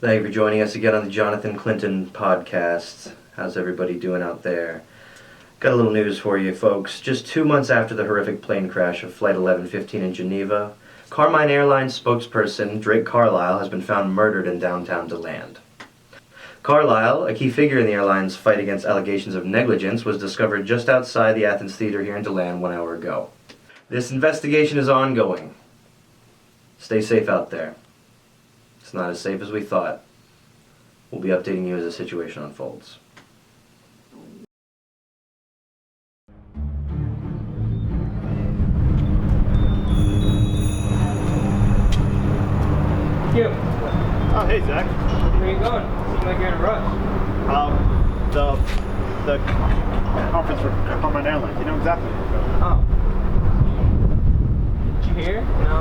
Thank you for joining us again on the Jonathan Clinton podcast. How's everybody doing out there? Got a little news for you, folks. Just 2 months after the horrific plane crash of Flight 1115 in Geneva, Carmine Airlines spokesperson Drake Carlisle has been found murdered in downtown DeLand. Carlisle, a key figure in the airline's fight against allegations of negligence, was discovered just outside the Athens Theater here in DeLand 1 hour ago. This investigation is ongoing. Stay safe out there. It's not as safe as we thought. We'll be updating you as the situation unfolds. You. Oh, hey, Zach. Where you going? Seems like you're in a rush. The conference for Carmine Airlines. You know exactly where we're going. Oh. Did you hear? No.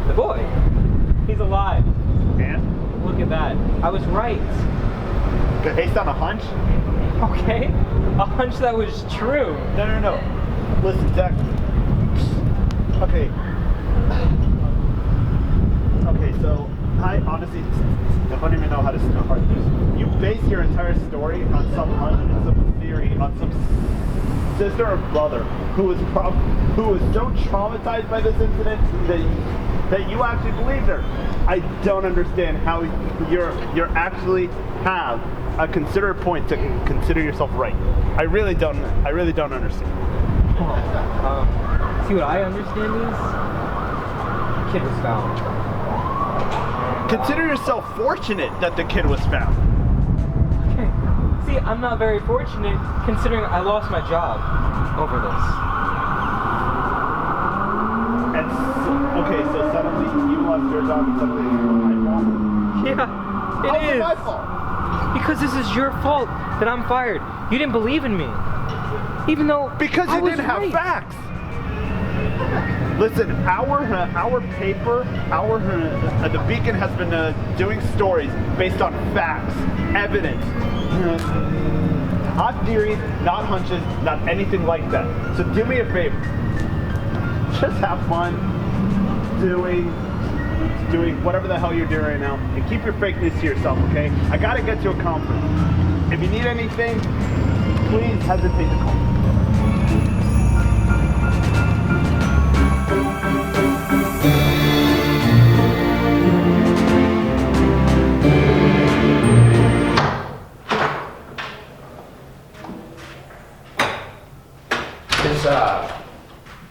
The boy. He's alive. And? Look at that. I was right. Based on a hunch? Okay. A hunch that was true. No. Listen, Zach. Okay, so I honestly don't even know how to start this. You base your entire story on some hunch and some theory on some sister or brother who was so traumatized by this incident that you actually believed her. I don't understand how you're actually have a considerate point to consider yourself right. I really don't understand. See what I understand is the kid was found. Consider yourself fortunate that the kid was found. Okay. See, I'm not very fortunate considering I lost my job over this. So suddenly you lost your job and suddenly it's my fault? Yeah, it is. How's it my fault? Because this is your fault that I'm fired. You didn't believe in me. Even though Because you didn't have facts. Listen, our paper, the Beacon has been doing stories based on facts, evidence, not theories, not hunches, not anything like that. So do me a favor, just have fun doing whatever the hell you're doing right now, and keep your fakeness to yourself, okay? I gotta get to a conference. If you need anything, please hesitate to call me.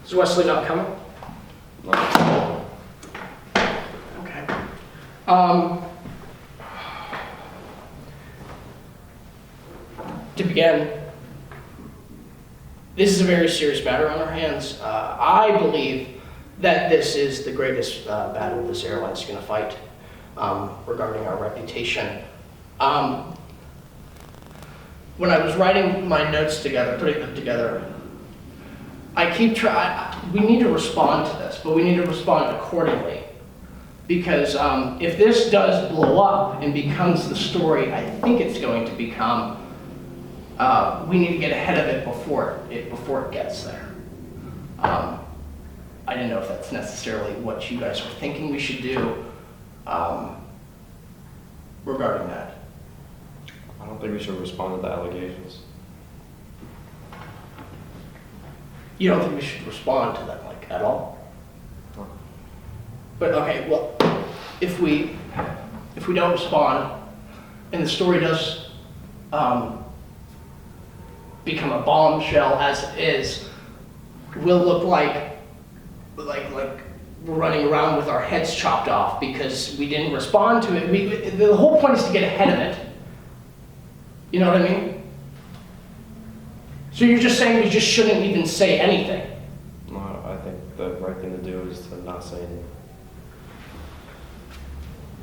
Is Wesley not coming? No. Okay. To begin, this is a very serious matter on our hands. I believe that this is the greatest battle this airline is going to fight regarding our reputation. When I was writing my notes together, putting them together, I keep trying. We need to respond to this, but we need to respond accordingly. Because if this does blow up and becomes the story I think it's going to become, we need to get ahead of it before it gets there. I didn't know if that's necessarily what you guys were thinking we should do regarding that. I don't think we should respond to the allegations. You don't think we should respond to them, like, at all? No. But okay, well, if we don't respond, and the story does become a bombshell as it is, we'll look like we're running around with our heads chopped off because we didn't respond to it. The whole point is to get ahead of it. You know what I mean? So you're just saying we just shouldn't even say anything? No, I think the right thing to do is to not say anything.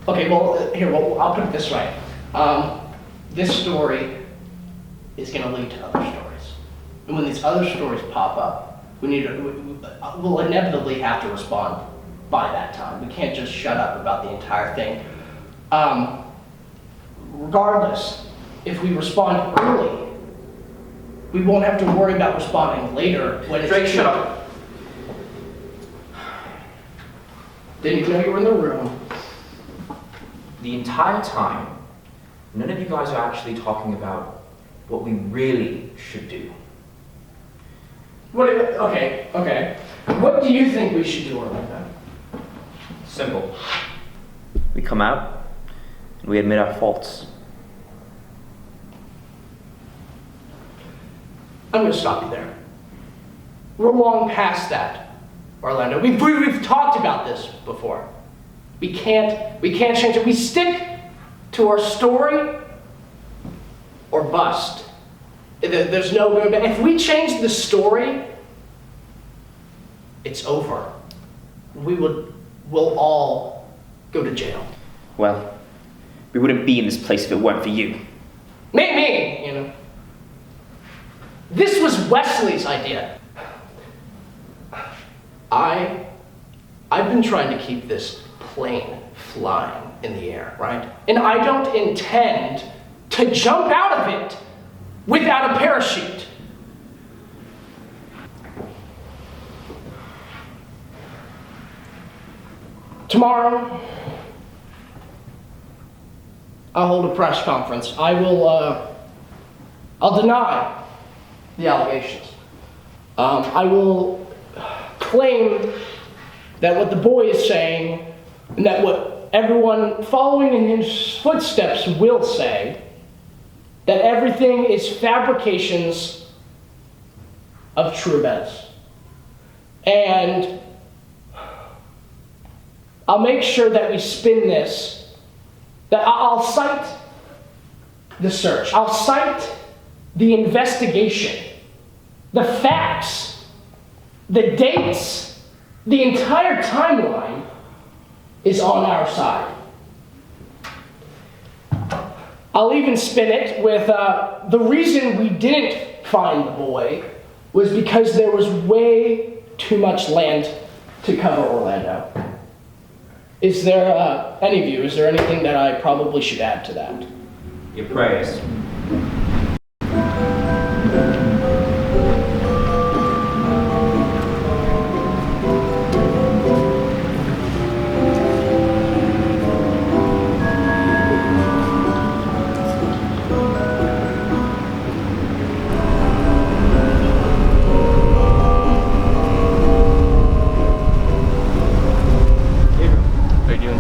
Okay, well, I'll put it this way. This story is going to lead to other stories. And when these other stories pop up, we'll inevitably have to respond by that time. We can't just shut up about the entire thing. Regardless, if we respond early, we won't have to worry about responding later when it's... Drake, shut up. Didn't even know you were in the room. the entire time, none of you guys are actually talking about what we really should do. Okay. What do you think we should do, Orlando? Simple. We come out and we admit our faults. I'm going to stop you there. We're long past that, Orlando. We've talked about this before. We can't change it. We stick to our story or bust. There's no going back. If we change the story, it's over. We'll all go to jail. Well, we wouldn't be in this place if it weren't for you. Me, you know. This was Wesley's idea. I've been trying to keep this plane flying in the air, right? And I don't intend to jump out of it without a parachute. Tomorrow, I'll hold a press conference. I'll deny the allegations. I will claim that what the boy is saying, and that what everyone following in his footsteps will say, that everything is fabrications of Trubez. And I'll make sure that we spin this, that I'll cite the search, I'll cite the investigation, the facts, the dates, the entire timeline is on our side. I'll even spin it with the reason we didn't find the boy was because there was way too much land to cover Orlando. Is there, any of you, is there anything that I probably should add to that? Your prayers.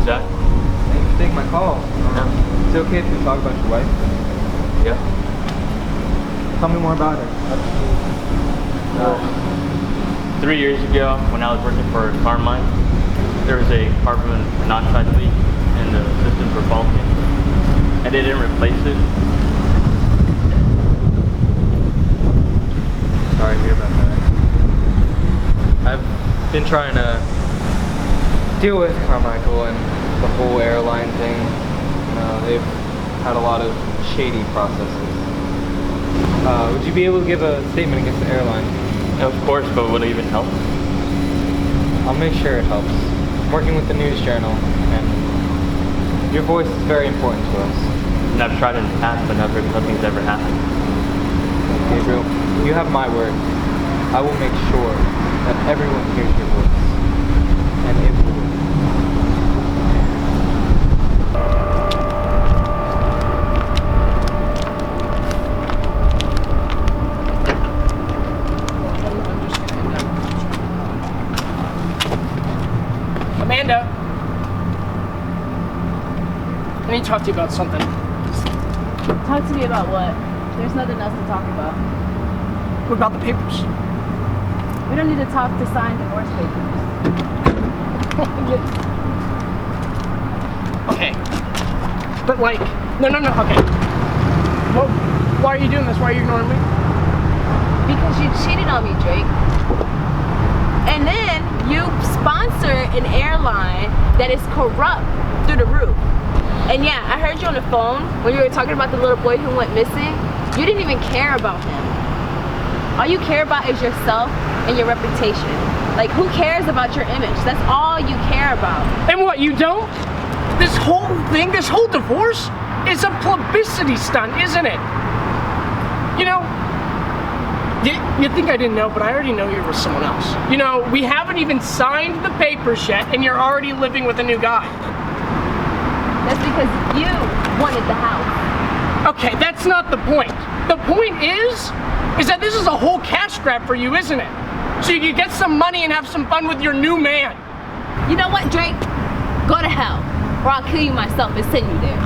Zac? Thanks for taking my call. Is it okay if we talk about your wife? Yeah. Tell me more about her. Well, 3 years ago, when I was working for Carmine, there was a carbon monoxide leak and the systems were faulty. And they didn't replace it. Sorry to hear about that. I've been trying to deal with Carmichael and the whole airline thing. They've had a lot of shady processes. Would you be able to give a statement against the airline? Of course, but would it even help? I'll make sure it helps. I'm working with the news journal, and your voice is very important to us. And I've tried in the past, but nothing's ever happened. Gabriel, you have my word. I will make sure that everyone hears your voice, and it will. Amanda, I need to talk to you about something. Talk to me about what? There's nothing else to talk about. What about the papers? We don't need to talk to sign divorce papers. Okay. But like, no, okay. Well, why are you doing this? Why are you ignoring me? Because you cheated on me, Drake. And then you sponsor an airline that is corrupt through the roof. And yeah, I heard you on the phone when you were talking about the little boy who went missing. You didn't even care about him. All you care about is yourself and your reputation. Like, who cares about your image? That's all you care about. And what, you don't? This whole thing, this whole divorce is a publicity stunt, isn't it? You know, you think I didn't know, but I already know you're with someone else. You know, we haven't even signed the papers yet, and you're already living with a new guy. That's because you wanted the house. Okay, that's not the point. The point is that this is a whole cash grab for you, isn't it? So you can get some money and have some fun with your new man. You know what, Drake? Go to hell, or I'll kill you myself and send you there.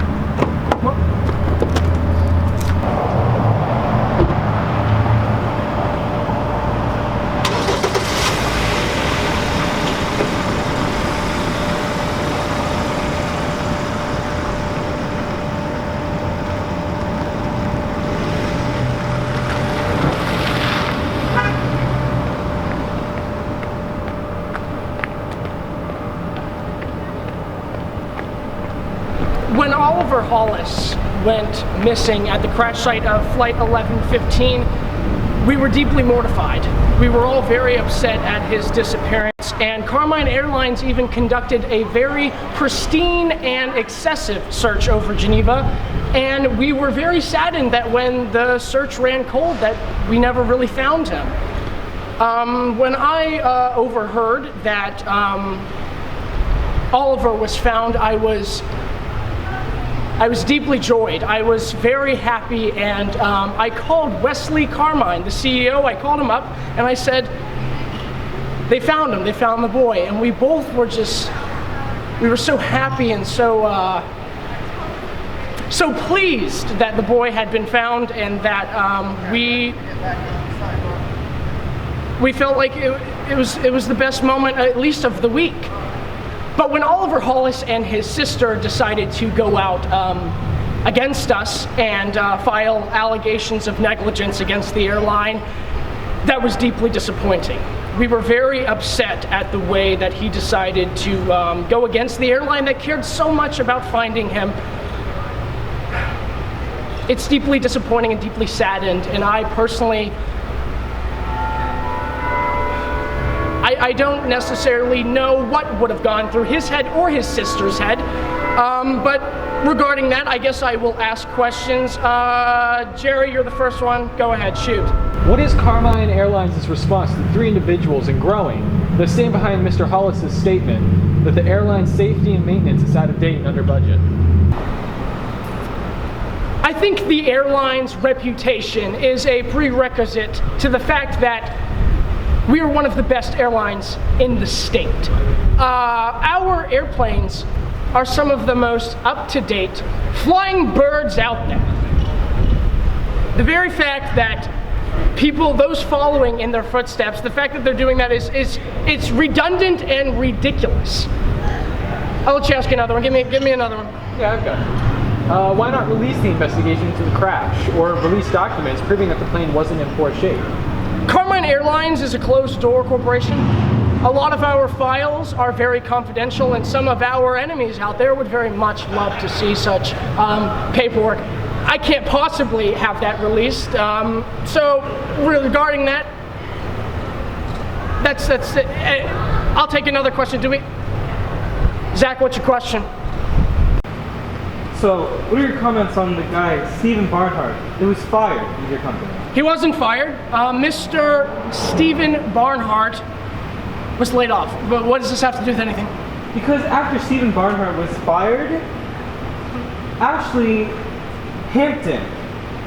When Oliver Hollis went missing at the crash site of Flight 1115, we were deeply mortified. We were all very upset at his disappearance, and Carmine Airlines even conducted a very pristine and excessive search over Geneva, and we were very saddened that when the search ran cold that we never really found him. When I overheard that Oliver was found, I was deeply joyed. I was very happy, and I called Wesley Carmine, the CEO. I called him up and I said, they found him, they found the boy. And we both were we were so happy and so pleased that the boy had been found, and that we felt like it was the best moment, at least of the week. But when Oliver Hollis and his sister decided to go out against us and file allegations of negligence against the airline, that was deeply disappointing. We were very upset at the way that he decided to go against the airline that cared so much about finding him. It's deeply disappointing and deeply saddened, and I personally, I don't necessarily know what would have gone through his head or his sister's head, but regarding that, I guess I will ask questions. Jerry, you're the first one. Go ahead, shoot. What is Carmine Airlines' response to 3 individuals and growing that stand behind Mr. Hollis' statement that the airline's safety and maintenance is out of date and under budget? I think the airline's reputation is a prerequisite to the fact that we are one of the best airlines in the state. Our airplanes are some of the most up-to-date flying birds out there. The very fact that people, those following in their footsteps, the fact that they're doing that it's redundant and ridiculous. I'll let you ask another one. Give me another one. Yeah, I've got it. Why not release the investigation into the crash, or release documents proving that the plane wasn't in poor shape? Carmine Airlines is a closed-door corporation. A lot of our files are very confidential, and some of our enemies out there would very much love to see such paperwork. I can't possibly have that released. So regarding that, that's it. I'll take another question. Zach, what's your question? So, what are your comments on the guy, Stephen Barnhart, who was fired from your company? He wasn't fired. Mr. Stephen Barnhart was laid off. But what does this have to do with anything? Because after Stephen Barnhart was fired, Ashley Hampton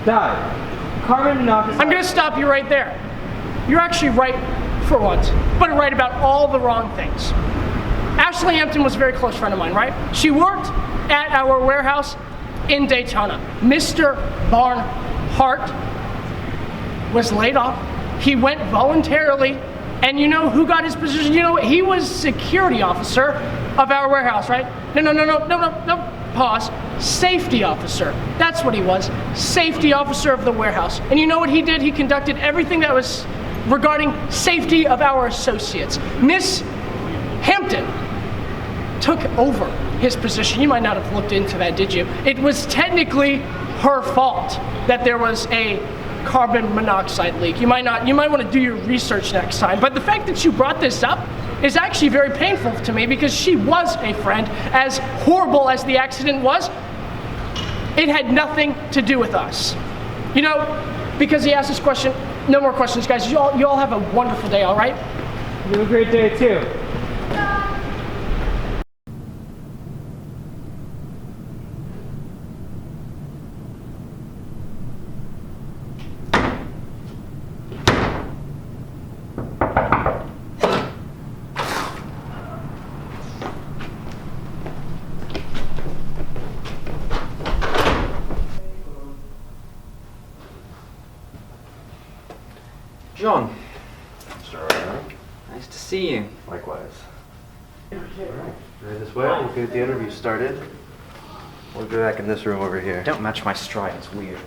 died. Carmen Monopoly. I'm going to stop you right there. You're actually right for once, but right about all the wrong things. Ashley Hampton was a very close friend of mine, right? She worked at our warehouse in Daytona. Mr. Barnhart was laid off. He went voluntarily, and you know who got his position? You know, he was security officer of our warehouse, right? No. Pause. Safety officer. That's what he was. Safety officer of the warehouse. And you know what he did? He conducted everything that was regarding safety of our associates. Miss Hampton took over his position. You might not have looked into that, did you? It was technically her fault that there was a carbon monoxide leak. You might want to do your research next time. But the fact that you brought this up is actually very painful to me, because she was a friend. As horrible as the accident was, it had nothing to do with us. You know, because he asked this question, no more questions, guys. You all have a wonderful day, all right? You have a great day, too. John, Mr. O'Reilly. nice to see you. Likewise. Alright, right this way. We'll get the interview started. We'll go back in this room over here. Don't match my stride, it's weird.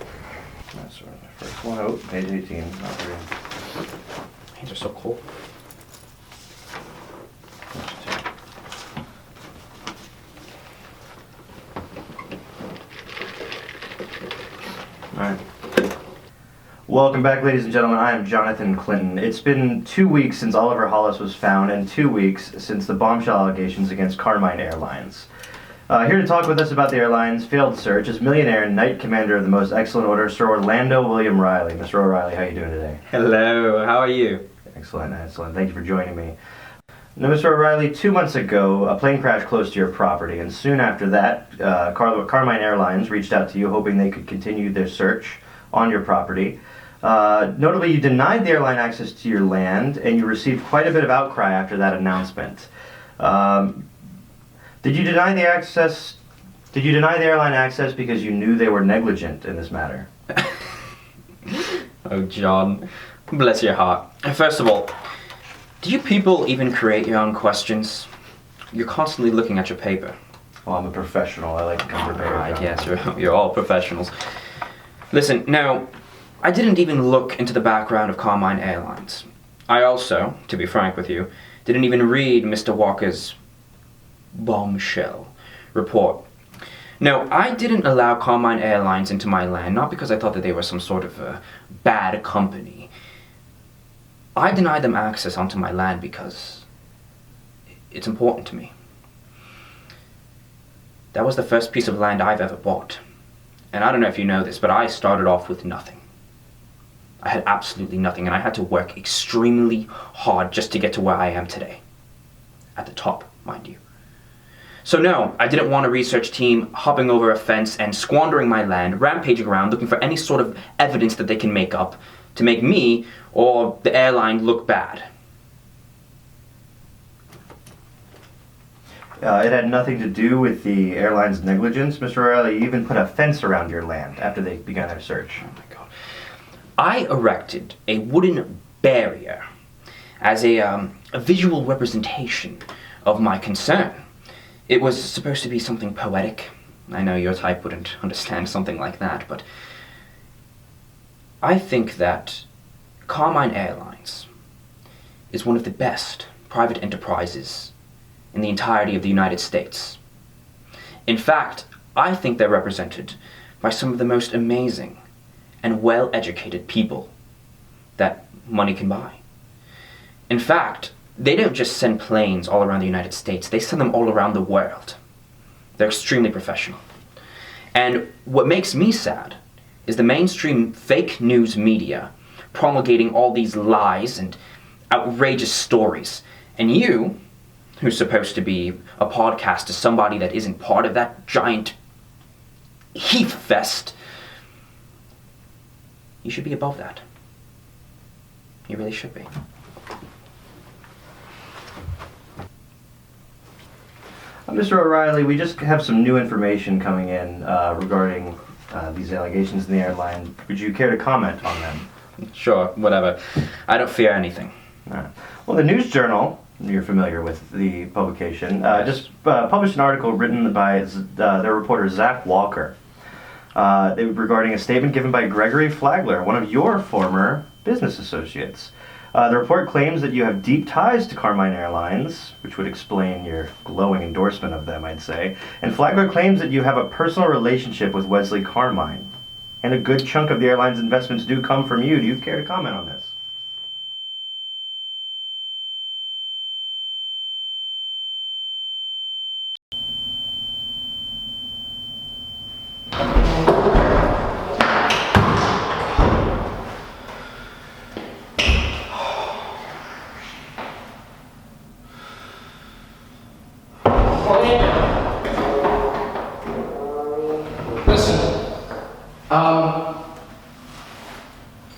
That's right. First one. Oh, page 18. Not three. Hands are so cold. Alright. Welcome back, ladies and gentlemen. I am Jonathan Clinton. It's been 2 weeks since Oliver Hollis was found and 2 weeks since the bombshell allegations against Carmine Airlines. Here to talk with us about the airline's failed search is millionaire and Knight Commander of the Most Excellent Order, Sir Orlando William Riley. Mr. O'Reilly, how are you doing today? Hello, how are you? Excellent, excellent. Thank you for joining me. Now, Mr. O'Reilly, 2 months ago, a plane crashed close to your property, and soon after that, Carmine Airlines reached out to you hoping they could continue their search on your property. Notably, you denied the airline access to your land, and you received quite a bit of outcry after that announcement. Did you deny the airline access because you knew they were negligent in this matter? Oh, John, bless your heart. First of all, do you people even create your own questions? You're constantly looking at your paper. Well, I'm a professional. I like to come prepared. Right, yes, you're all professionals. Listen, now, I didn't even look into the background of Carmine Airlines. I also, to be frank with you, didn't even read Mr. Walker's bombshell report. No, I didn't allow Carmine Airlines into my land, not because I thought that they were some sort of a bad company. I denied them access onto my land because it's important to me. That was the first piece of land I've ever bought. And I don't know if you know this, but I started off with nothing. I had absolutely nothing, and I had to work extremely hard just to get to where I am today. At the top, mind you. So no, I didn't want a research team hopping over a fence and squandering my land, rampaging around, looking for any sort of evidence that they can make up to make me or the airline look bad. It had nothing to do with the airline's negligence, Mr. O'Reilly. You even put a fence around your land after they began their search. Oh my God. I erected a wooden barrier as a visual representation of my concern. It was supposed to be something poetic. I know your type wouldn't understand something like that, but I think that Carmine Airlines is one of the best private enterprises in the entirety of the United States. In fact, I think they're represented by some of the most amazing and well-educated people that money can buy. In fact, they don't just send planes all around the United States, they send them all around the world. They're extremely professional. And what makes me sad is the mainstream fake news media promulgating all these lies and outrageous stories. And you, who's supposed to be a podcast to somebody that isn't part of that giant heath fest, you should be above that. You really should be. Mr. O'Reilly, we just have some new information coming in regarding these allegations in the airline. Would you care to comment on them? Sure, whatever. I don't fear anything. Well, the News Journal, you're familiar with the publication, just published an article written by their reporter Zac Walker regarding a statement given by Gregory Flagler, one of your former business associates. The report claims that you have deep ties to Carmine Airlines, which would explain your glowing endorsement of them, I'd say. And Flagler claims that you have a personal relationship with Wesley Carmine. And a good chunk of the airline's investments do come from you. Do you care to comment on this?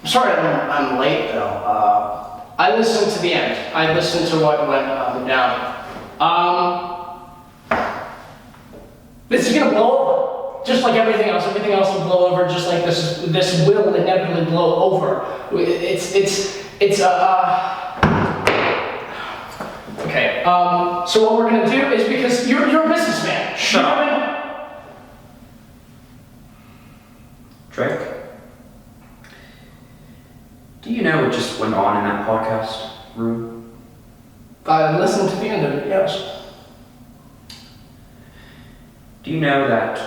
Sorry I'm late though. I listened to the end. I listened to what went down. This is gonna blow over. Just like everything else. Everything else will blow over just like this will inevitably blow over. It's okay. So what we're gonna do is, because you're a businessman. Shut up. Drake, do you know what just went on in that podcast room? I listened to the end of it. Yes. Do you know that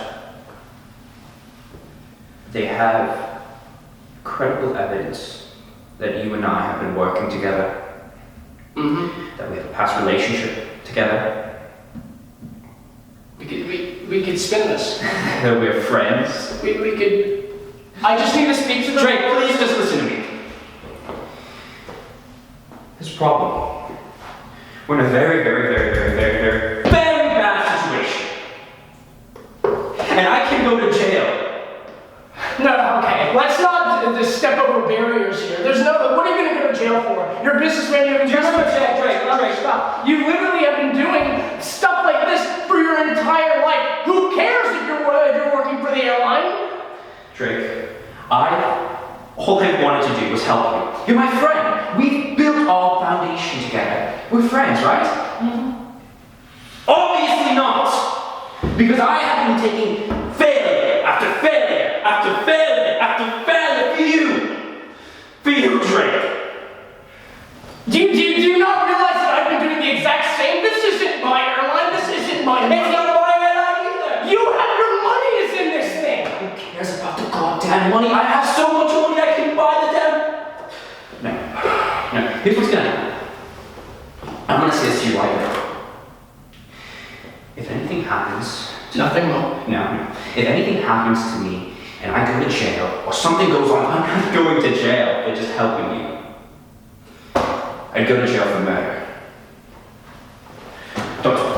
they have credible evidence that you and I have been working together? Mm-hmm. That we have a past relationship together? We could spin this. That we're friends? We could. I just need to speak to them. Drake, please just listen to me. There's a problem. We're in a very bad situation. And I can go to jail. No, okay. Let's not just step over barriers here. There's no. What are you going to go to jail for? You're a businessman. You've been doing stuff. You literally have been doing stuff like this for your entire life. Who cares if you're working for the airline? Drake, all I wanted to do was help you. You're my friend. We've built our foundation together. We're friends, right? Mm-hmm. Obviously not! Because I have been taking failure after failure after failure after failure for you! For you, Drake! Do you not realize that I've been doing the exact same? This isn't my airline. This isn't my money. It's not my airline either! You have your money is in this thing! Who cares about the goddamn money? I have so much money I can buy the damn... No. Here's what's gonna happen. I'm gonna say this to you right now. If anything happens... Nothing will. No. If anything happens to me and I go to jail, or something goes on, I'm not going to jail for just helping you. I'd go to jail for murder. Don't...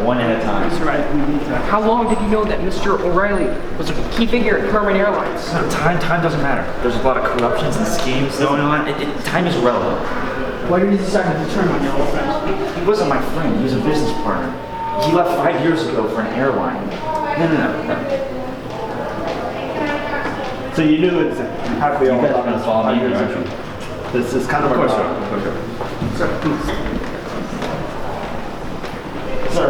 One at a time. That's right. How long did you know that Mr. O'Reilly was a key figure at Carmine Airlines? Time doesn't matter. There's a lot of corruptions and schemes going on. Time is irrelevant. Why did you decide to turn on your old friend? He wasn't my friend. He was a business partner. He left 5 years ago for an airline. No. So you knew it's hardly all about gonna follow my direction. This is kind of course, sir. Sir, please. Sir,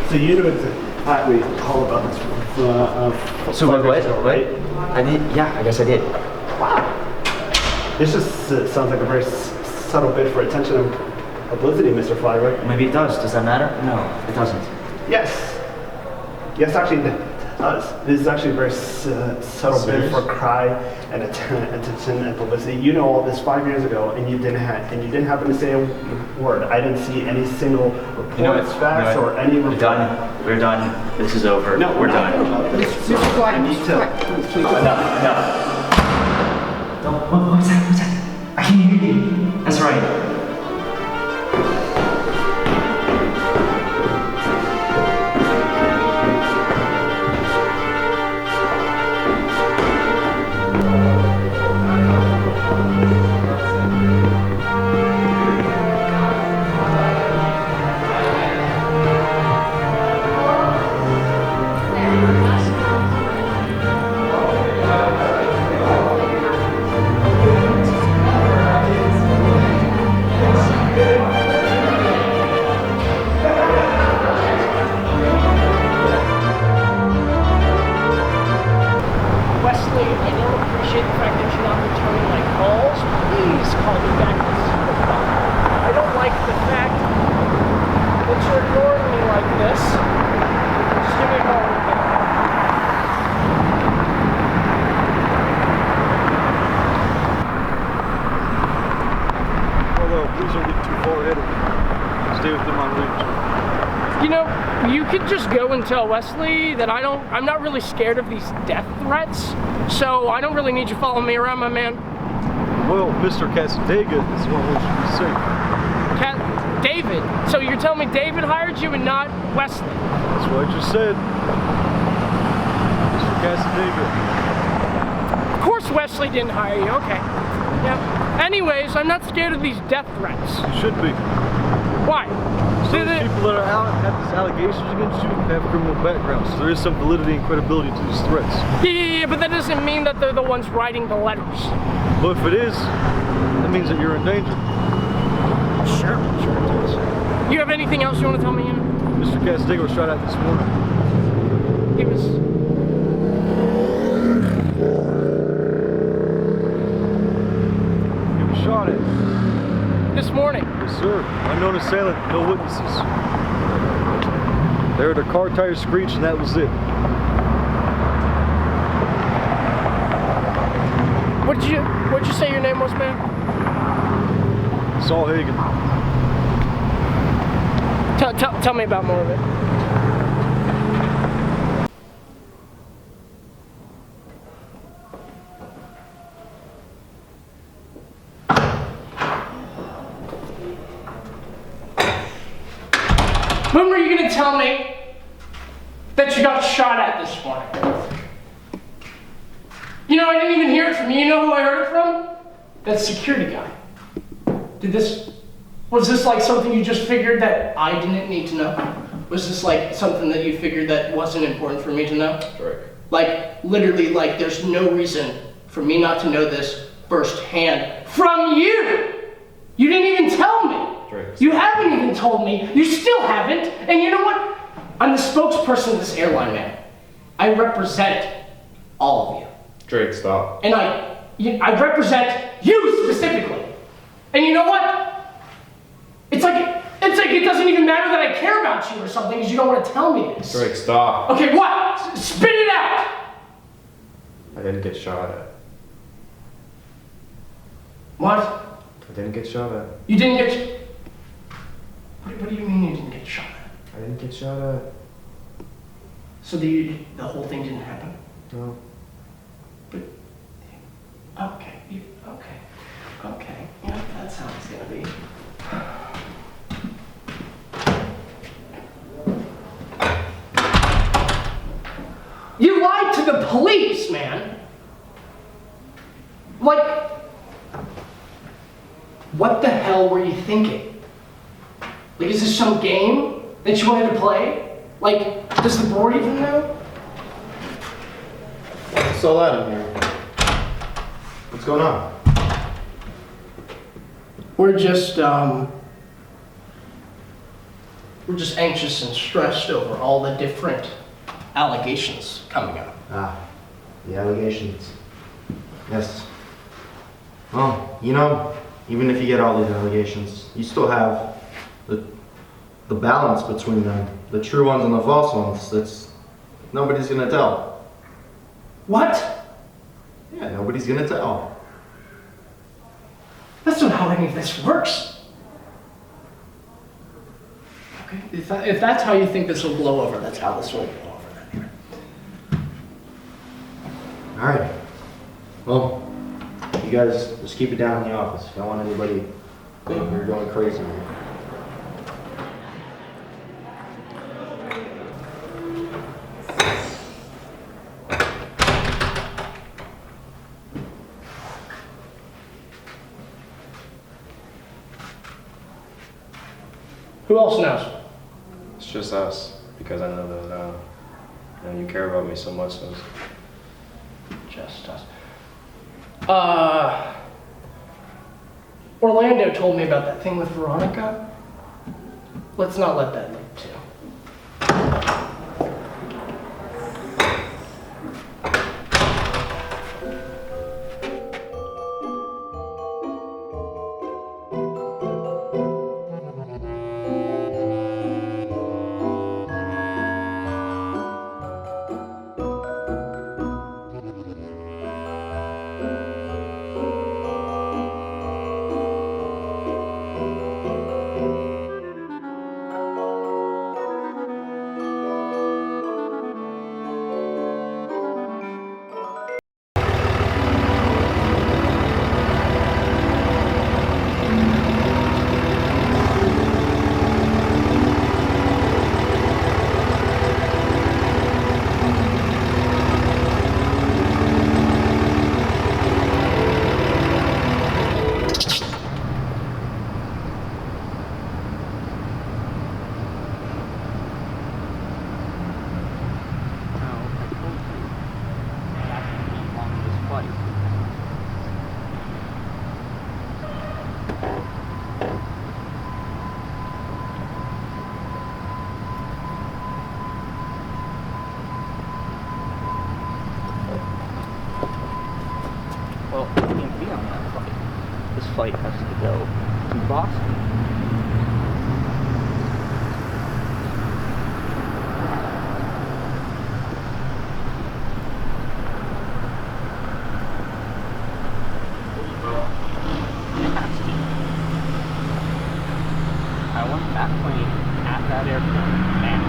so you knew it's we all about this. So what? Right? I did. Yeah, I guess I did. Wow. This just sounds like a very subtle bid for attention and publicity, Mr. Flyer. Maybe it does. Does that matter? No, it doesn't. Yes. Yes, actually, it does. This is actually a very subtle bid for cry and attention and publicity. You know all this 5 years ago, and you didn't happen to say a word. I didn't see any single reports, facts, or any report. We're done. This is over. No, we're done. Mr. Fly, I need to. please. No. What was that? I can hear you. That's right. know, you could just go and tell Wesley that I'm not really scared of these death threats, so I don't really need you following me around, my man. Well, Mr. Casadega is what we should be safe. David? So you're telling me David hired you and not Wesley? That's what I just said. Mr. Casadega. Of course Wesley didn't hire you, okay. Yeah. Anyways, I'm not scared of these death threats. You should be. Why? Some of the people that are out have these allegations against you have criminal backgrounds, so there is some validity and credibility to these threats. Yeah, but that doesn't mean that they're the ones writing the letters. Well, if it is, that means that you're in danger. Sure it does. You have anything else you want to tell me? Mr. Castigo was shot at this morning. He was... He was shot at. This morning? Yes, sir. Unknown assailant, no witnesses. They heard a car tire screech and that was it. What'd you say your name was, man? Saul Hagen. Tell me about more of it. When were you gonna tell me that you got shot at this morning? You know, I didn't even hear it from you. You know who I heard it from? That security guy. Was this like something you just figured that I didn't need to know? Was this like something that you figured that wasn't important for me to know? Drake. Like, literally, like, there's no reason for me not to know this firsthand from you! You didn't even tell me! Drake. You haven't even told me. You still haven't. And you know what? I'm the spokesperson of this airline, man. I represent all of you. Drake, stop. And I represent you specifically. And you know what? It's like it doesn't even matter that I care about you or something because you don't want to tell me this. Drake, stop. Okay, what? Spit it out! I didn't get shot at. What? I didn't get shot at. You didn't get... What do you mean you didn't get shot at? I didn't get shot at. So the whole thing didn't happen? No. But... Okay. Yeah, that's how it's gonna be. You lied to the police, man! Like... What the hell were you thinking? Like, is this some game that you wanted to play? Like, does the board even know? What's all that in here? What's going on? We're just anxious and stressed over all the different allegations coming up. Ah, the allegations. Yes. Well, you know, even if you get all these allegations, you still have the balance between them, the true ones and the false ones. That's nobody's gonna tell. What? Yeah, nobody's gonna tell. That's not how any of this works. Okay, if that's how you think this will blow over, that's how this will blow over then. All right. Well, you guys just keep it down in the office. I don't want anybody thinking you're going crazy. Who else knows? It's just us, because I know that you care about me so much. So it's... Just us. Orlando told me about that thing with Veronica. Let's not let that lead to. flight has to go to Boston. I want that plane at that airport now.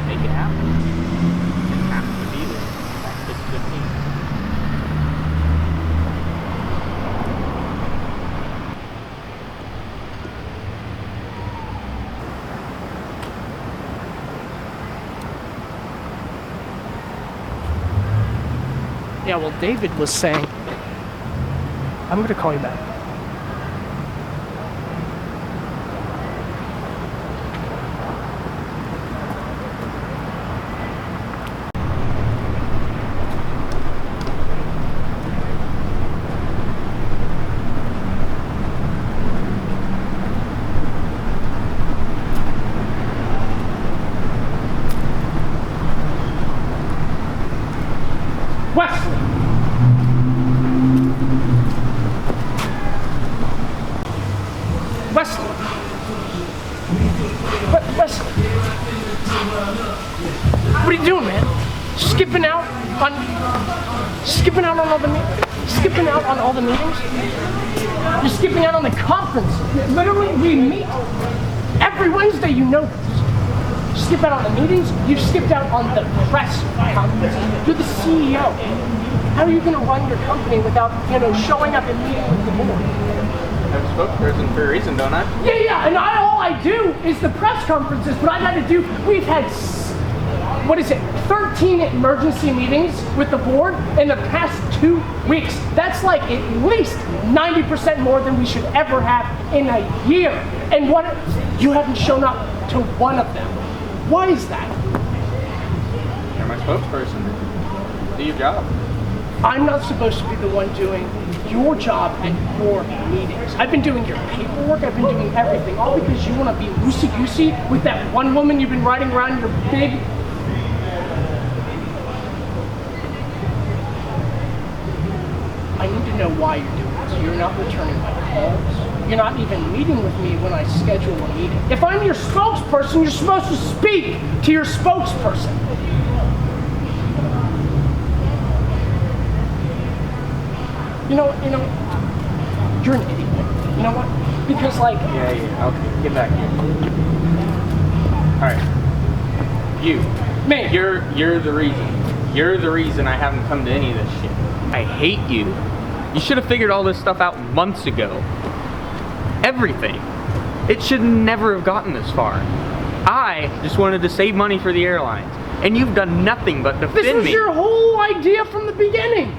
Make it happen. It has to be there at 6:15. Yeah, well, David was saying, I'm going to call you back. Wesley! Wesley! Wesley! What are you doing, man? Skipping out on all the meetings? You're skipping out on the conference. Literally, we meet every Wednesday, you know this. You skip out on the meetings, you skipped out on the press conference. You're the CEO. How are you going to run your company without, showing up and meeting with the board? I'm a spokesperson for a reason, don't I? Yeah, and all I do is the press conferences, but I got to do, we've had, 13 emergency meetings with the board in the past 2 weeks. That's like at least 90% more than we should ever have in a year. And you haven't shown up to one of them. Why is that? You're my spokesperson. Do your job. I'm not supposed to be the one doing your job at your meetings. I've been doing your paperwork, I've been doing everything, all because you want to be loosey-goosey with that one woman you've been riding around your big... I need to know why you're doing this. You're not returning my calls. You're not even meeting with me when I schedule a meeting. If I'm your spokesperson, you're supposed to speak to your spokesperson. You're an idiot. You know what? Because Yeah, okay, get back here. Alright. Man. You're the reason. You're the reason I haven't come to any of this shit. I hate you. You should have figured all this stuff out months ago. Everything. It should never have gotten this far. I just wanted to save money for the airlines. And you've done nothing but defend me. This was your whole idea from the beginning.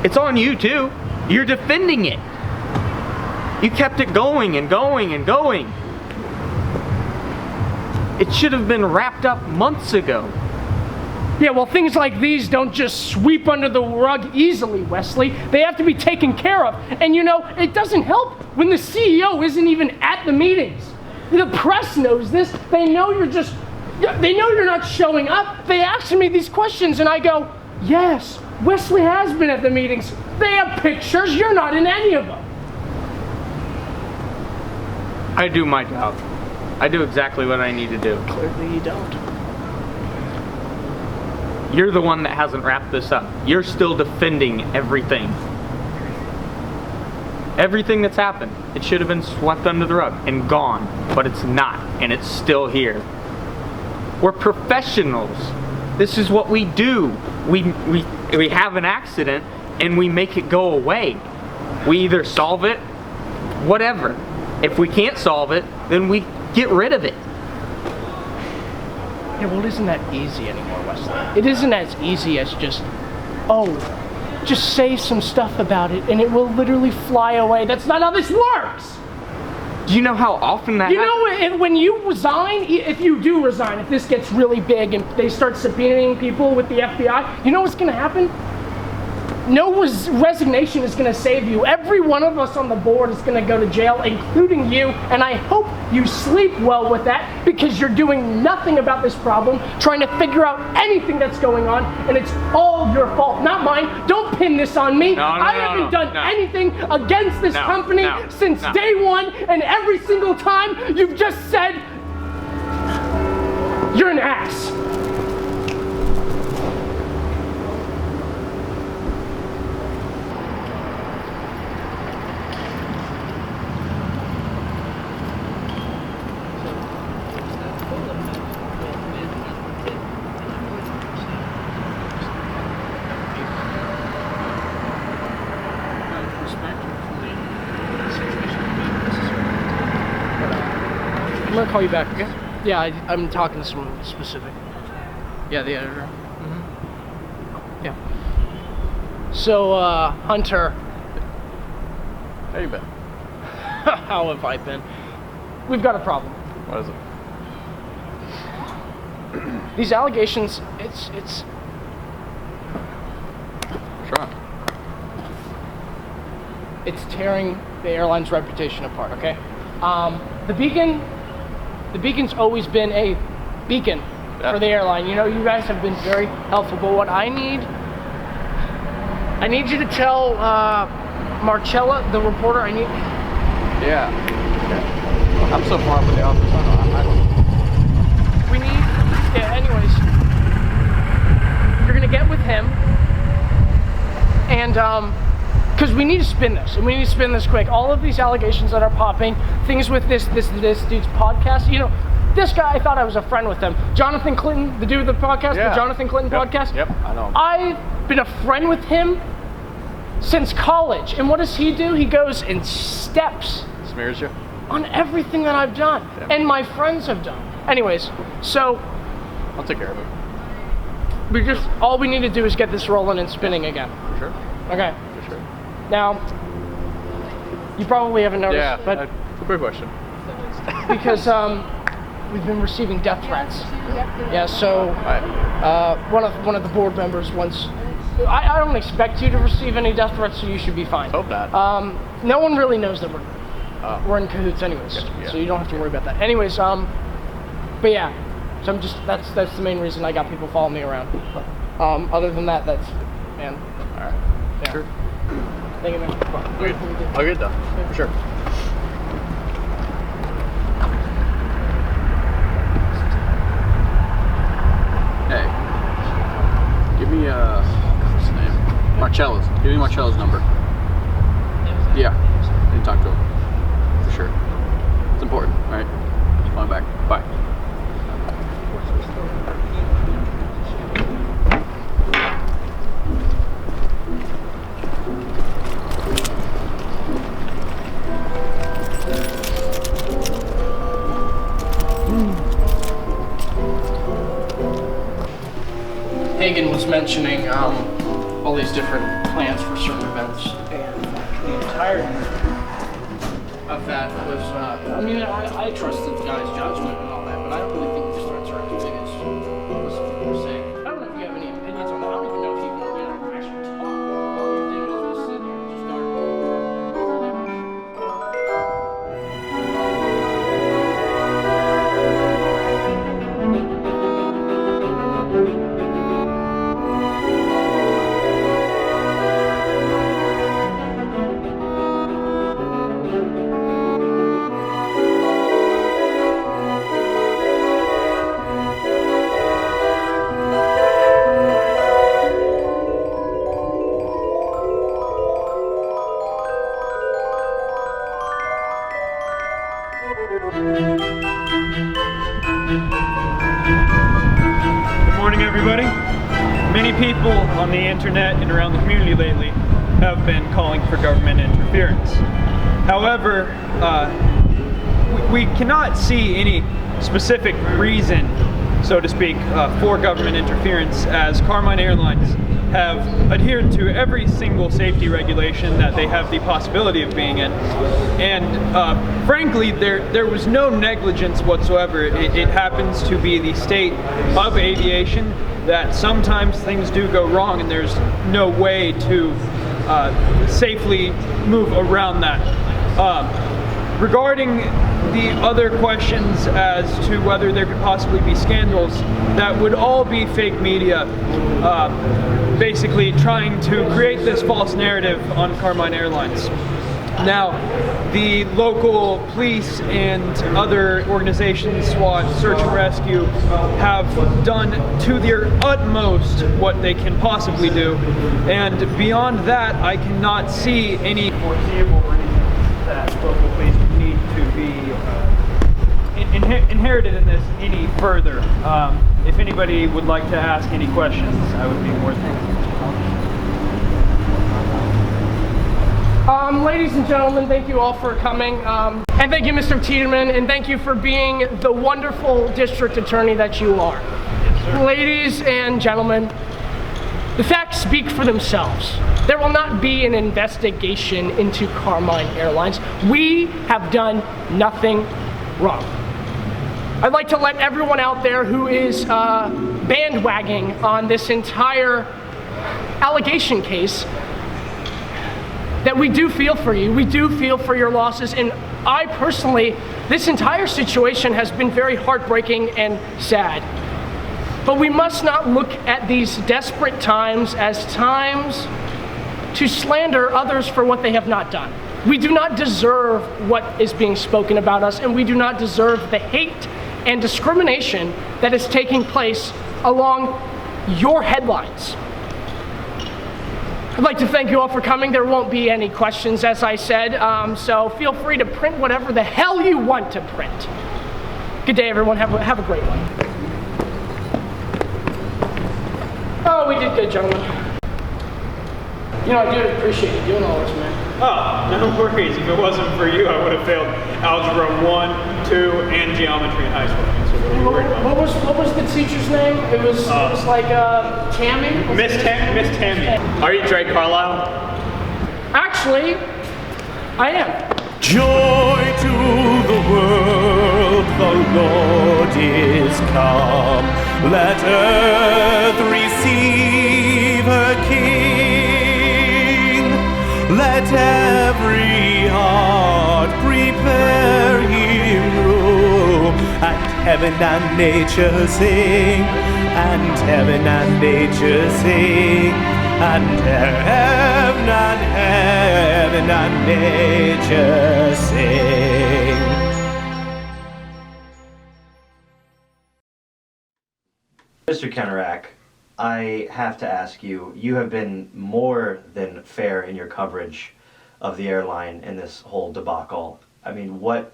It's on you too. You're defending it. You kept it going and going and going. It should have been wrapped up months ago. Yeah, well, things like these don't just sweep under the rug easily, Wesley. They have to be taken care of. And it doesn't help when the CEO isn't even at the meetings. The press knows this. They know you're not showing up. They ask me these questions and I go, yes, Wesley has been at the meetings. They have pictures. You're not in any of them. I do my job. I do exactly what I need to do. Clearly you don't. You're the one that hasn't wrapped this up. You're still defending everything. Everything that's happened. It should have been swept under the rug and gone, but it's not, and it's still here. We're professionals. This is what we do. We have an accident and we make it go away. We either solve it, whatever. If we can't solve it, then we get rid of it. Yeah, well, it isn't that easy anymore, Wesley. It isn't as easy as just say some stuff about it and it will literally fly away. That's not how this works. Do you know how often that happens? When you resign, if you do resign, if this gets really big and they start subpoenaing people with the FBI, you know what's going to happen? No resignation is going to save you. Every one of us on the board is going to go to jail, including you, and I hope you sleep well with that, because you're doing nothing about this problem, trying to figure out anything that's going on, and it's all your fault, not mine. Don't pin this on me. I haven't done anything against this company since day one, and every single time you've just said, you're an ass. I'm gonna call you back, okay? Yeah, I'm talking to someone specific. Yeah, the editor. Mm-hmm. Yeah. So, Hunter. How you been? How have I been? We've got a problem. What is it? These allegations, it's... What's wrong? It's tearing the airline's reputation apart, okay? The Beacon's always been a beacon for the airline. You know, you guys have been very helpful, but what I need you to tell Marcella, the reporter, Yeah. I'm so far up in the office, I don't we need, anyways, you're gonna get with him, and, because we need to spin this, and we need to spin this quick. All of these allegations that are popping, things with this dude's podcast, you know, this guy, I thought I was a friend with him. Jonathan Clinton, the dude with the podcast, the Jonathan Clinton podcast. Yep, I know him. I've been a friend with him since college, and what does he do? He goes and steps. Smears you? On everything that I've done, and my friends have done. Anyways, so... I'll take care of it. All we need to do is get this rolling and spinning again. For sure. Okay. For sure. Now, you probably haven't noticed, but... Quick question. Because, we've been receiving death threats. Yeah, so, one of the board members once... I don't expect you to receive any death threats, so you should be fine. Hope not. No one really knows that we're in cahoots anyways, so you don't have to worry about that. Anyways, but yeah, so that's the main reason I got people following me around. Other than that, man. All right. Yeah. Sure. Thank you, man. I'll get it done. For sure. Hey. Give me, what's his name? Marcella's. Give me Marcella's number. Yeah. I need to talk to him. For sure. It's important, alright? Calling back. Bye. Hagen was mentioning all these different plans for certain events, and the entirety of that was, I trust the guy's judgment and all that, but I don't really think these threats are as big as people are saying. I don't know if you have any opinions on that. I don't even know if you can actually talk. All you do is just sit here and just start. Good morning, everybody. Many people on the internet and around the community lately have been calling for government interference. However, we cannot see any specific reason, so to speak, for government interference, as Carmine Airlines have adhered to every single safety regulation that they have the possibility of being in. And frankly, there was no negligence whatsoever. It happens to be the state of aviation that sometimes things do go wrong and there's no way to safely move around that. Regarding the other questions as to whether there could possibly be scandals, that would all be fake media, basically trying to create this false narrative on Carmine Airlines. Now, the local police and other organizations, SWAT, Search and Rescue, have done to their utmost what they can possibly do, and beyond that, I cannot see any foreseeable reason that local police need to be inherited in this any further. If anybody would like to ask any questions, I would be more than happy. Ladies and gentlemen, thank you all for coming. And thank you, Mr. Tiedemann, and thank you for being the wonderful district attorney that you are. Yes, ladies and gentlemen, the facts speak for themselves. There will not be an investigation into Carmine Airlines. We have done nothing wrong. I'd like to let everyone out there who is bandwagging on this entire allegation case that we do feel for you. We do feel for your losses. And I personally, this entire situation has been very heartbreaking and sad. But we must not look at these desperate times as times to slander others for what they have not done. We do not deserve what is being spoken about us, and we do not deserve the hate and discrimination that is taking place along your headlines. I'd like to thank you all for coming. There won't be any questions, as I said, so feel free to print whatever the hell you want to print. Good day, everyone. Have a great one. Oh, we did good, gentlemen. You know, I do appreciate you doing all this, man. Oh, no worries. If it wasn't for you, I would have failed Algebra 1, 2, and Geometry in high school. So what are you worried about? What was the teacher's name? It was like Tammy? Miss Tammy. Are you Drake Carlisle? Actually, I am. Joy to the world, the Lord is come. Let earth receive her King. Let every heart prepare him room. And heaven and nature sing. And heaven and nature sing. And heaven and nature sing. Mr. Kennerak, I have to ask you, you have been more than fair in your coverage of the airline in this whole debacle. I mean, what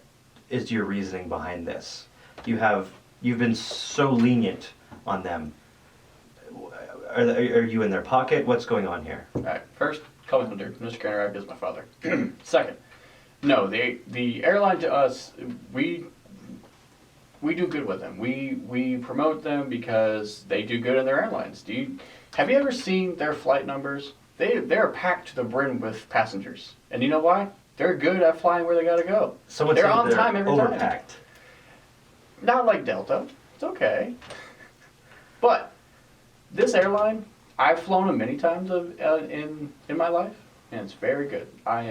is your reasoning behind this? You've been so lenient on them. Are you in their pocket? What's going on here? All right. First, call me dude. Mr. Kennerak is my father. Second, no, the airline to us, we do good with them. We promote them because they do good in their airlines. Have you ever seen their flight numbers? They're packed to the brim with passengers. And you know why? They're good at flying where they gotta go. They're on time every time. Overpacked. Not like Delta. It's okay. But this airline, I've flown them many times in my life, and it's very good. I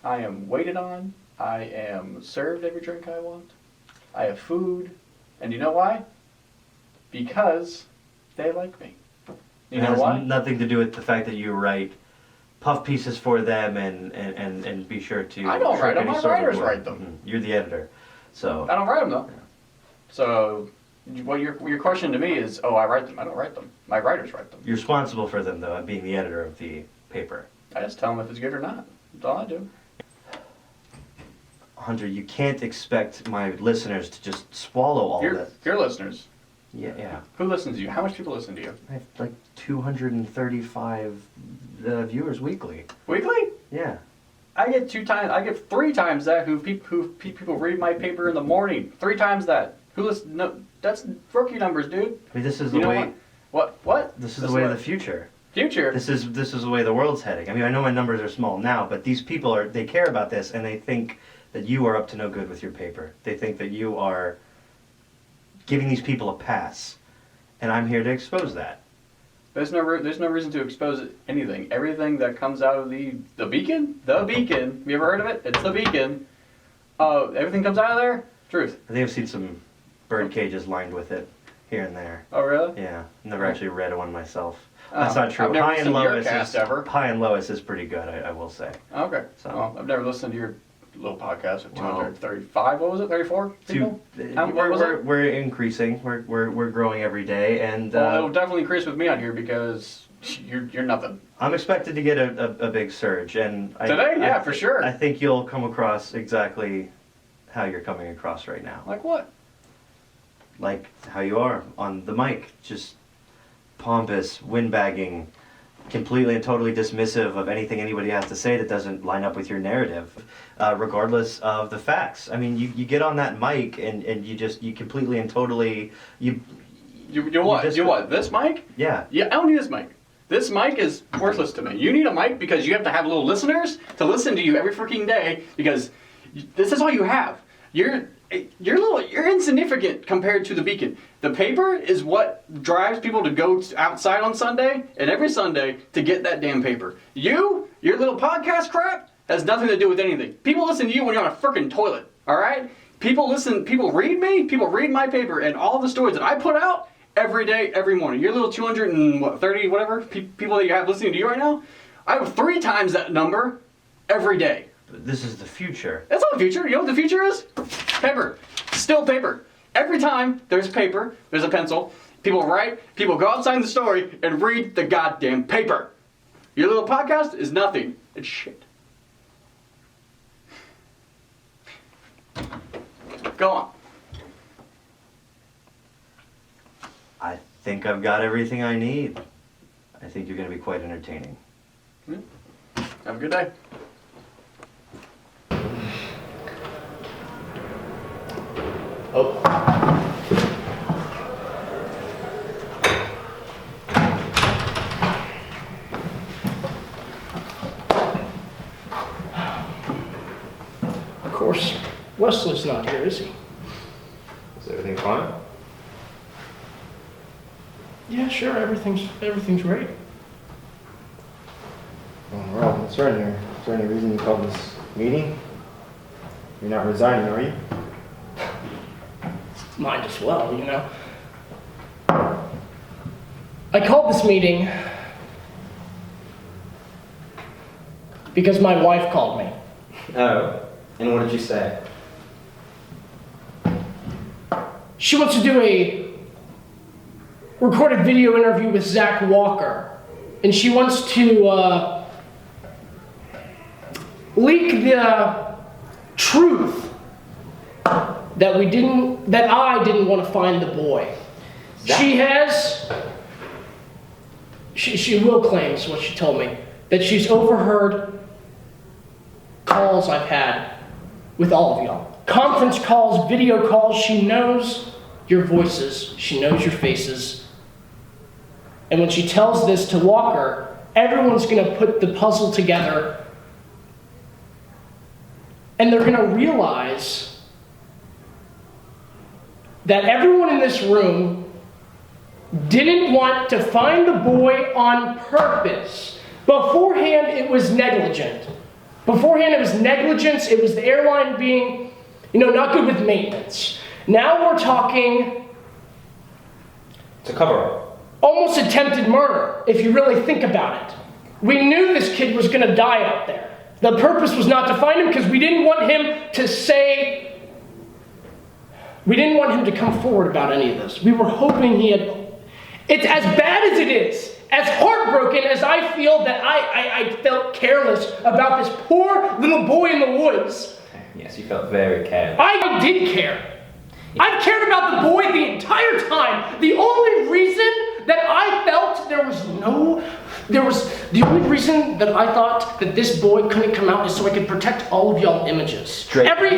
am waited on. I am served every drink I want. I have food, and you know why? Because they like me. You know why? It has nothing to do with the fact that you write puff pieces for them and be sure to. I don't write them. My writers write them. Mm-hmm. You're the editor, so. I don't write them though. So, what your question to me is, oh, I write them. I don't write them. My writers write them. You're responsible for them though, being the editor of the paper. I just tell them if it's good or not. That's all I do. Hunter, you can't expect my listeners to just swallow all this. Your listeners. Yeah. Who listens to you? How much people listen to you? I have like 235 viewers weekly. Weekly? Yeah. I get 3 times that who people read my paper in the morning. 3 times that. Who listen? No, that's rookie numbers, dude. I mean, this is the way. What? This is the way of the future. Future? This is the way the world's heading. I mean, I know my numbers are small now, but these people they care about this, and they think that you are up to no good with your paper. They think that you are giving these people a pass, and I'm here to expose that. There's no reason to expose anything. Everything that comes out of the Beacon. Have you ever heard of it? It's the Beacon. Everything comes out of there. Truth. I think I've seen some bird cages lined with it here and there. Oh really? Yeah, never actually read one myself. That's not true. I've never listened to your cast ever. High and Lois is pretty good, I will say. Okay. So well, I've never listened to your little podcast of 235. What was it? 34 people? We're increasing. We're growing every day, and well, it'll definitely increase with me on here because you're nothing. I'm expected to get a big surge, and today, for sure. I think you'll come across exactly how you're coming across right now. Like what? Like how you are on the mic, just pompous, windbagging, completely and totally dismissive of anything anybody has to say that doesn't line up with your narrative, regardless of the facts. I mean, you get on that mic and you completely and totally you what? This mic? Yeah. Yeah, I don't need this mic. This mic is worthless to me. You need a mic because you have to have little listeners to listen to you every freaking day because this is all you have. You're insignificant compared to the Beacon. The paper is what drives people to go outside on Sunday and every Sunday to get that damn paper. Your little podcast crap has nothing to do with anything. People listen to you when you're on a freaking toilet, all right? People read me, people read my paper and all the stories that I put out every day, every morning. Your little 230 whatever people that you have listening to you right now, I have 3 times that number every day. This is the future. That's not the future. You know what the future is? Paper. Still paper. Every time there's paper, there's a pencil, people write, people go outside the story and read the goddamn paper. Your little podcast is nothing. It's shit. Go on. I think I've got everything I need. I think you're going to be quite entertaining. Have a good day. Oh. Of course, Wesley's not here, is he? Is everything fine? Yeah, sure. Everything's great. Alright, what's right here? Is there any reason you called this meeting? You're not resigning, are you? Might as well, you know. I called this meeting because my wife called me. Oh, and what did you say? She wants to do a recorded video interview with Zac Walker, and she wants to leak the truth that I didn't want to find the boy. She will claim, is what she told me, that she's overheard calls I've had with all of y'all. Conference calls, video calls. She knows your voices. She knows your faces. And when she tells this to Walker, everyone's going to put the puzzle together and they're going to realize that everyone in this room didn't want to find the boy on purpose. Beforehand, it was negligent. Beforehand, it was negligence. It was the airline being, not good with maintenance. Now we're talking... It's a cover-up. Almost attempted murder, if you really think about it. We knew this kid was going to die out there. The purpose was not to find him because we didn't want him to say... We didn't want him to come forward about any of this. We were hoping he had... It's as bad as it is, as heartbroken as I feel that I felt careless about this poor little boy in the woods. Yes, you felt very careless. I did care. I've cared about the boy the entire time. The only reason that I felt the only reason that I thought that this boy couldn't come out is so I could protect all of y'all images. Everything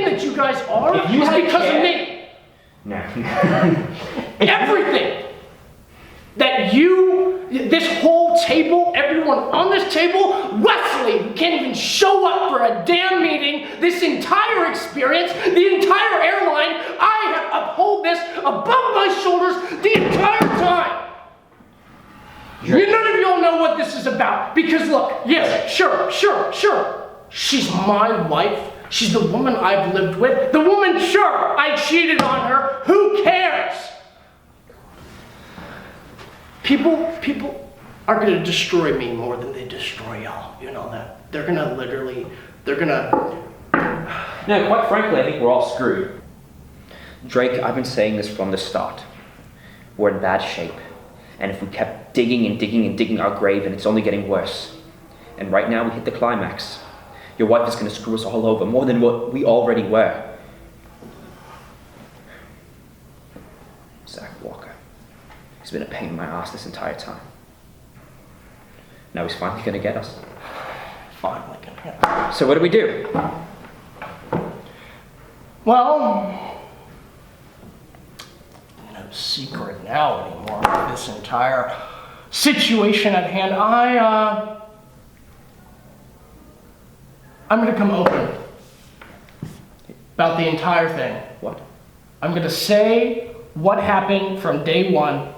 that you guys are is because of me. No. Everything. that you, this whole table, everyone on this table, Wesley, who can't even show up for a damn meeting, this entire experience, the entire airline, I have uphold this above my shoulders the entire time. None of y'all know what this is about. Because look, yes, sure. She's my wife. She's the woman I've lived with. The woman, sure, I cheated on her. Who cares? People are gonna destroy me more than they destroy y'all. You know that. They're gonna. No, quite frankly, I think we're all screwed. Drake, I've been saying this from the start. We're in bad shape. And if we kept digging our grave, and it's only getting worse. And right now we hit the climax. Your wife is gonna screw us all over, more than what we already were. Zac Walker. He's been a pain in my ass this entire time. Now he's finally gonna get us. Finally gonna get us. So what do we do? Well, no secret now anymore with this entire situation at hand. I'm gonna come open about the entire thing. What? I'm gonna say what happened from day one.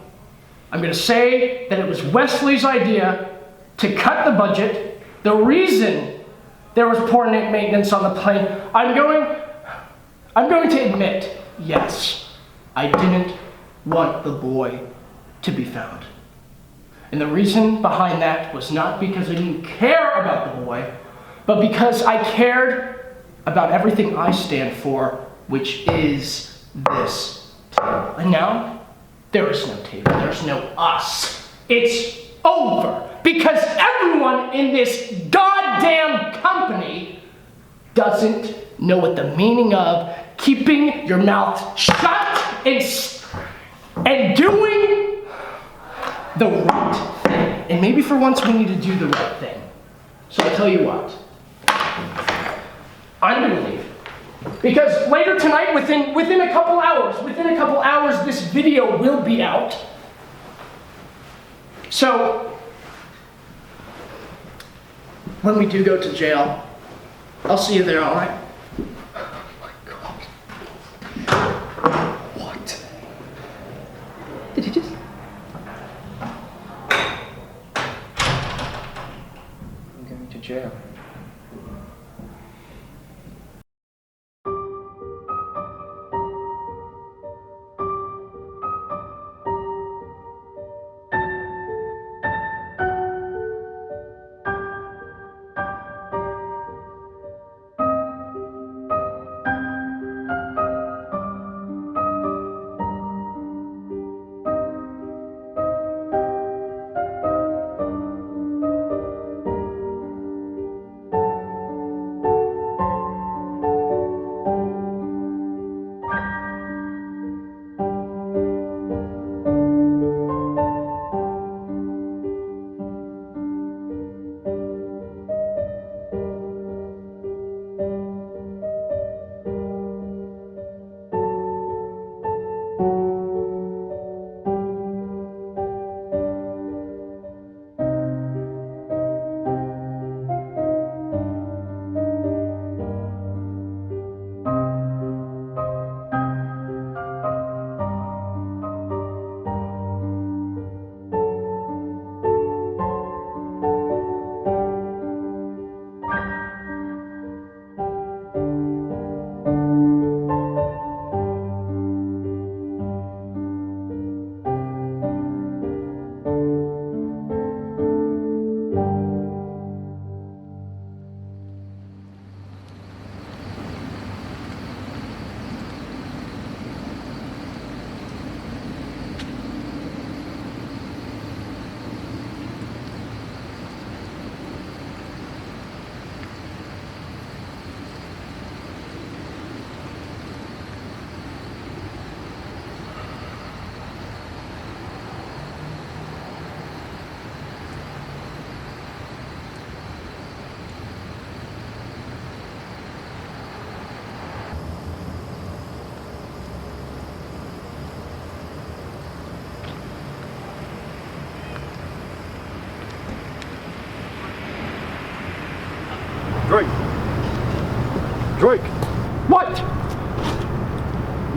I'm gonna say that it was Wesley's idea to cut the budget. The reason there was poor maintenance on the plane. I'm going to admit, yes, I didn't want the boy to be found. And the reason behind that was not because I didn't care about the boy, but because I cared about everything I stand for, which is this table. And now, there is no table, there's no us. It's over. Because everyone in this goddamn company doesn't know what the meaning of keeping your mouth shut and doing the right thing. And maybe for once we need to do the right thing. So I'll tell you what. I'm gonna leave. Because later tonight, within a couple hours, this video will be out. So, when we do go to jail, I'll see you there, all right? Oh my God. What? Did you just... I'm going to jail. Drake. What?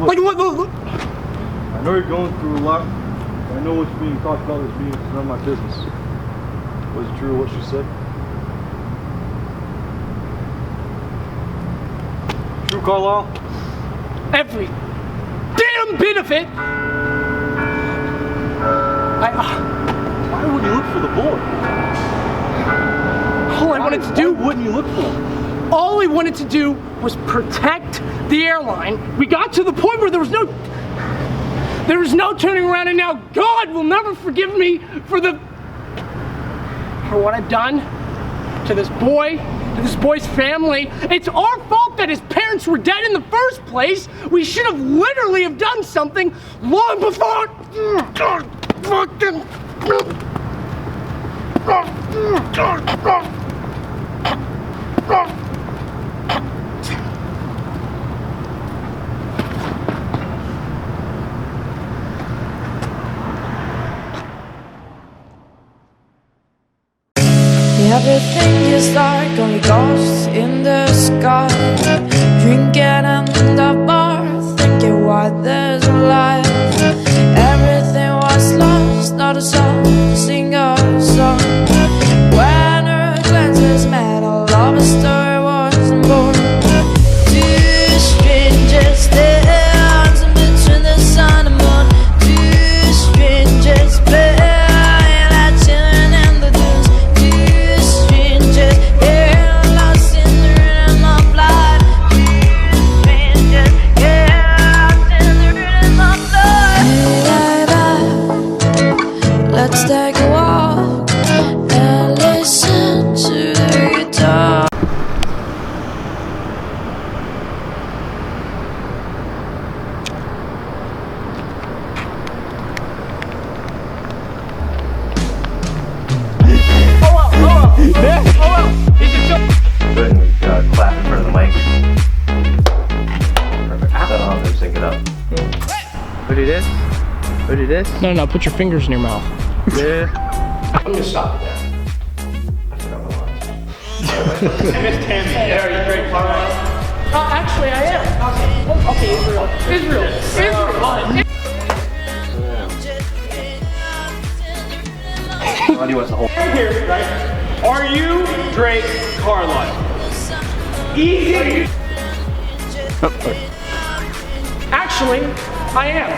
Like what? I know you're going through a lot. I know what's being talked about as being none of my business. Was it true what she said? True, Carlisle? Every damn bit of it. Why wouldn't you look for the boy? All I wanted to do. Why wouldn't you look for him? All I wanted to do was protect the airline. We got to the point where there was no turning around, and now God will never forgive me for what I've done to this boy's family. It's our fault that his parents were dead in the first place. We should have literally have done something long before. Everything is dark, only ghosts in the sky. Drinking in the bar, thinking what there's alive. Everything was lost, not a soul to sing a song. When her glances met, a love story was born. Two strangers dancing between the sun and moon. Two strangers playing like children in the dunes. Two strangers getting lost in the rhythm of life. Two strangers getting lost in the rhythm of life. Let's take a walk and listen to the guitar. Go ahead and clap in front of the mic. Perfect. That'll help him sync it up. What do this? What do this? No, put your fingers in your mouth. Yeah. I'm gonna stop it there. Miss Tammy, are you Drake Carlisle? Actually, I am. Okay, Israel. He wants the whole. Here, right? Are you Drake Carlisle? Easy. Actually, I am.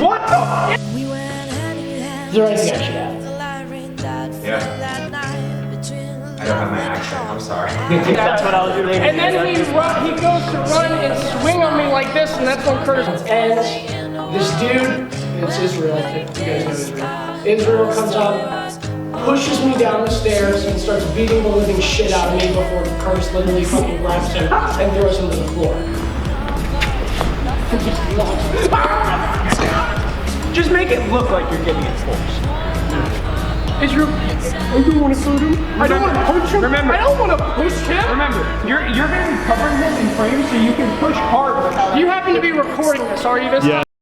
What the? Is there anything I should add? Yeah. I don't have my accent, I'm sorry. That's what I was doing. And then he goes to run and swing on me like this, and that's when Curtis ends. This dude, it's Israel, I think you guys know Israel. Israel comes up, pushes me down the stairs, and starts beating the living shit out of me before Curtis literally fucking grabs him and throws him to the floor. Just make it look like you're getting enforced. Israel, I don't want to hurt him. I don't want to punch him. Remember, I don't want to push him. Remember, you're going to be covering him in frames so you can push hard without. You happen to be recording this, are you? Yeah.